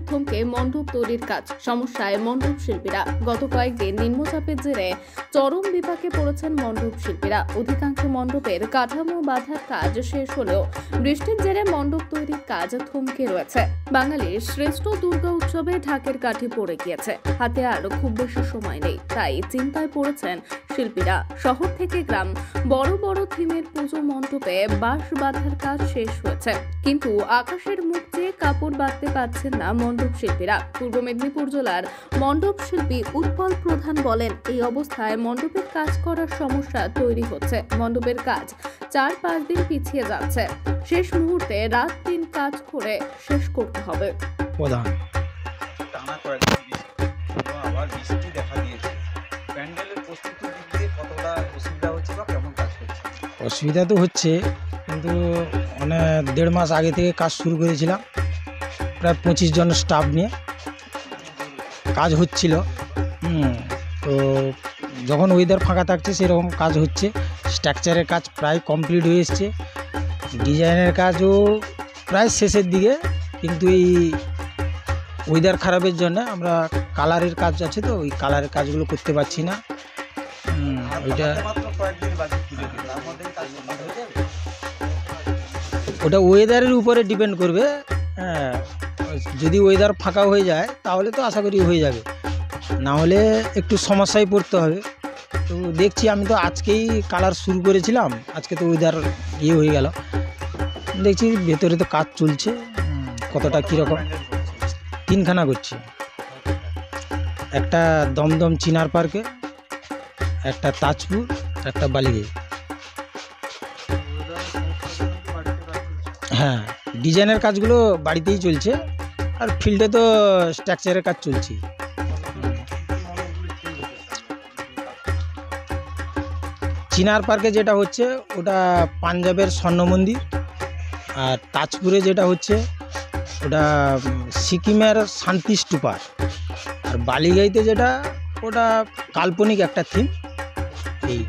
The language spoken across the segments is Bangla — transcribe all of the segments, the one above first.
থমকে মণ্ডপ তৈরির কাজ। সমস্যায় মণ্ডপ শিল্পীরা। গত কয়েকদিন নিম্নচাপের জেরে চরম বিপাকে পড়েছেন মণ্ডপ শিল্পীরা। অধিকাংশ মণ্ডপের কাঠামো বাঁধার কাজ শেষ হলেও বৃষ্টির জেরে মণ্ডপ তৈরির কাজ থমকে রয়েছে। বাঙালির শ্রেষ্ঠ দুর্গা উৎসবে ঢাকের কাঠি পড়ে গিয়েছে, হাতে আর খুব বেশি সময় নেই। তাই চিন্তায় পড়েছেন শিল্পীরা। শহর থেকে গ্রাম, বড় বড় থিমের পুজো মণ্ডপে বাঁশ বাঁধার কাজ শেষ হয়েছে, কিন্তু আকাশের মুখ চেয়ে কাপড় বাঁধতে পারছেন না মণ্ডপ শিল্পীরা। পূর্ব মেদিনীপুর জেলার মণ্ডপ শিল্পী উৎপল প্রধান বলেন, এই অবস্থায় মণ্ডপের কাজ করার সমস্যা তৈরি হচ্ছে। মণ্ডপের কাজ 4-5 দিন পিছিয়ে যাচ্ছে। শেষ মুহূর্তে রাত দিন কাজ করে শেষ করতে হবে। প্রধান টানা কয়েকদিন আবার বৃষ্টি দেখা দিয়েছে, প্যান্ডেলের প্রস্তুতির দিক দিয়ে কতটা অসুবিধা হচ্ছে বা কেমন কাজ হচ্ছে? অসুবিধা তো হচ্ছে, কিন্তু 1.5 মাস আগে থেকে কাজ শুরু করেছিলাম। প্রায় 25 জন স্টাফ নিয়ে কাজ হচ্ছিল। তো যখন ওয়েদার ফাঁকা থাকছে সেরকম কাজ হচ্ছে। স্ট্রাকচারের কাজ প্রায় কমপ্লিট হয়ে এসছে, ডিজাইনের কাজও প্রায় শেষের দিকে, কিন্তু এই ওয়েদার খারাপের জন্য আমরা কালারের কাজ আছে, তো ওই কালারের কাজগুলো করতে পারছি না। ওইটা ওটা ওয়েদারের উপরে ডিপেন্ড করবে। হ্যাঁ, যদি ওয়েদার ফাঁকা হয়ে যায় তাহলে তো আশা করি হয়ে যাবে, না হলে একটু সমস্যায় পড়তে হবে। তো দেখছি, আমি তো আজকেই কালার শুরু করেছিলাম, আজকে তো ওয়েদার হয়ে গেল। দেখছি ভেতরে তো কাজ চলছে, কতটা কীরকম। 3খানা করছি, একটা দমদম চিনার পার্কে, একটা তাজপুর, একটা বালিগঞ্জ। হ্যাঁ, ডিজাইনের কাজগুলো বাড়িতেই চলছে, আর ফিল্ডে তো স্ট্রাকচারের কাজ চলছে। চিনার পার্কে যেটা হচ্ছে ওটা পাঞ্জাবের স্বর্ণ মন্দির, আর তাজপুরে যেটা হচ্ছে ওটা সিকিমের শান্তি স্তূপার, আর বালিগাইতে যেটা ওটা কাল্পনিক একটা থিম। এই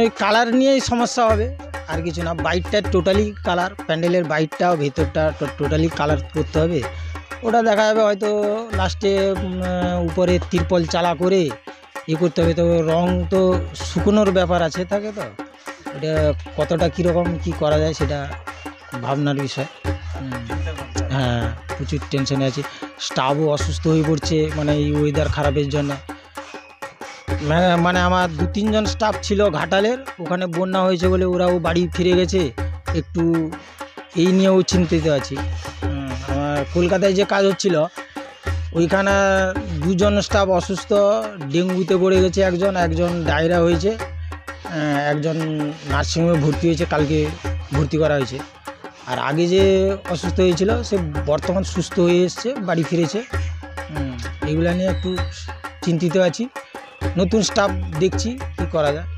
ওই কালার নিয়েই সমস্যা হবে, আর কিছু না। বাইরটা টোটালি কালার, প্যান্ডেলের বাইরটা ভেতরটা টোটালি কালার করতে হবে। ওটা দেখা যাবে হয়তো লাস্টে উপরে তিরপল চালা করে করতে হবে। তো রং তো শুকনোর ব্যাপার আছে থাকে, তো এটা কতটা কীরকম কী করা যায় সেটা ভাবনার বিষয়। হ্যাঁ, প্রচুর টেনশনে আছি। স্টাফও অসুস্থ হয়ে পড়ছে, মানে এই ওয়েদার খারাপের জন্য। মানে আমার 2-3 জন স্টাফ ছিল ঘাটালের, ওখানে বন্যা হয়েছে বলে ওরাও বাড়ি ফিরে গেছে। একটু এই নিয়েও চিন্তিত আছি। আমার কলকাতায় যে কাজ হচ্ছিল ওইখানে 2 জন স্টাফ অসুস্থ, ডেঙ্গুতে পড়ে গেছে একজন ডায়রিয়া হয়েছে, একজন নার্সিংহোমে ভর্তি হয়েছে, কালকে ভর্তি করা হয়েছে। আর আগে যে অসুস্থ হয়েছিল সে বর্তমান সুস্থ হয়ে এসছে, বাড়ি ফিরেছে। এগুলো নিয়ে একটু চিন্তিত আছি। নতুন স্টাফ দেখছি কী করা যায়।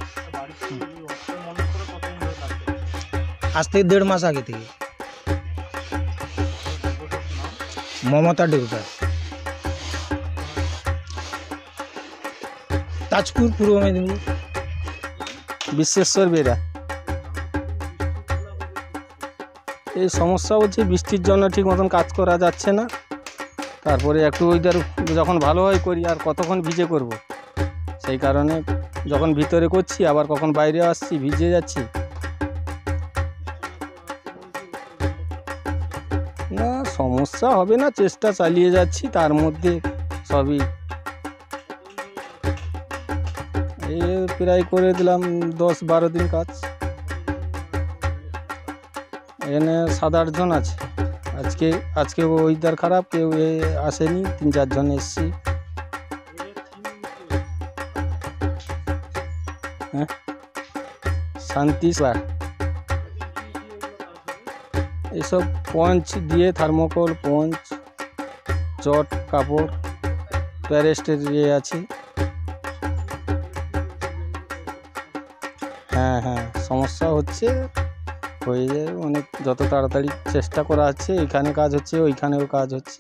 আজ থেকে 1.5 মাস আগে থেকে। মমতা ডেউটার, তাজপুর, পূর্ব মেদিনীপুর। বিশ্বেশ্বর বেরা। এই সমস্যা হচ্ছে বৃষ্টির জন্য ঠিক মতন কাজ করা যাচ্ছে না। তারপরে একটু ওয়েদার যখন ভালো হয় করি, আর কতক্ষণ ভিজে করব, সেই কারণে যখন ভিতরে করছি আবার কখন বাইরে আসছি ভিজে যাচ্ছি। না, সমস্যা হবে না, চেষ্টা চালিয়ে যাচ্ছি। তার মধ্যে সবই প্রায় করে দিলাম 10-12 দিন কাজ। এখানে 7-8 জন আছে। আজকে ওয়েদার খারাপ, কেউ আসেনি, 3-4 জন এসছি। হ্যাঁ, শান্তি এইসব পঞ্চ দিয়ে, থার্মোকল, পঞ্চ, চট, কাপড়, প্যারেস্টের আছে। হ্যাঁ, সমস্যা হচ্ছে, হয়ে যায় অনেক। যত তাড়াতাড়ি চেষ্টা করা হচ্ছে, এখানে কাজ হচ্ছে, ওইখানেও কাজ হচ্ছে।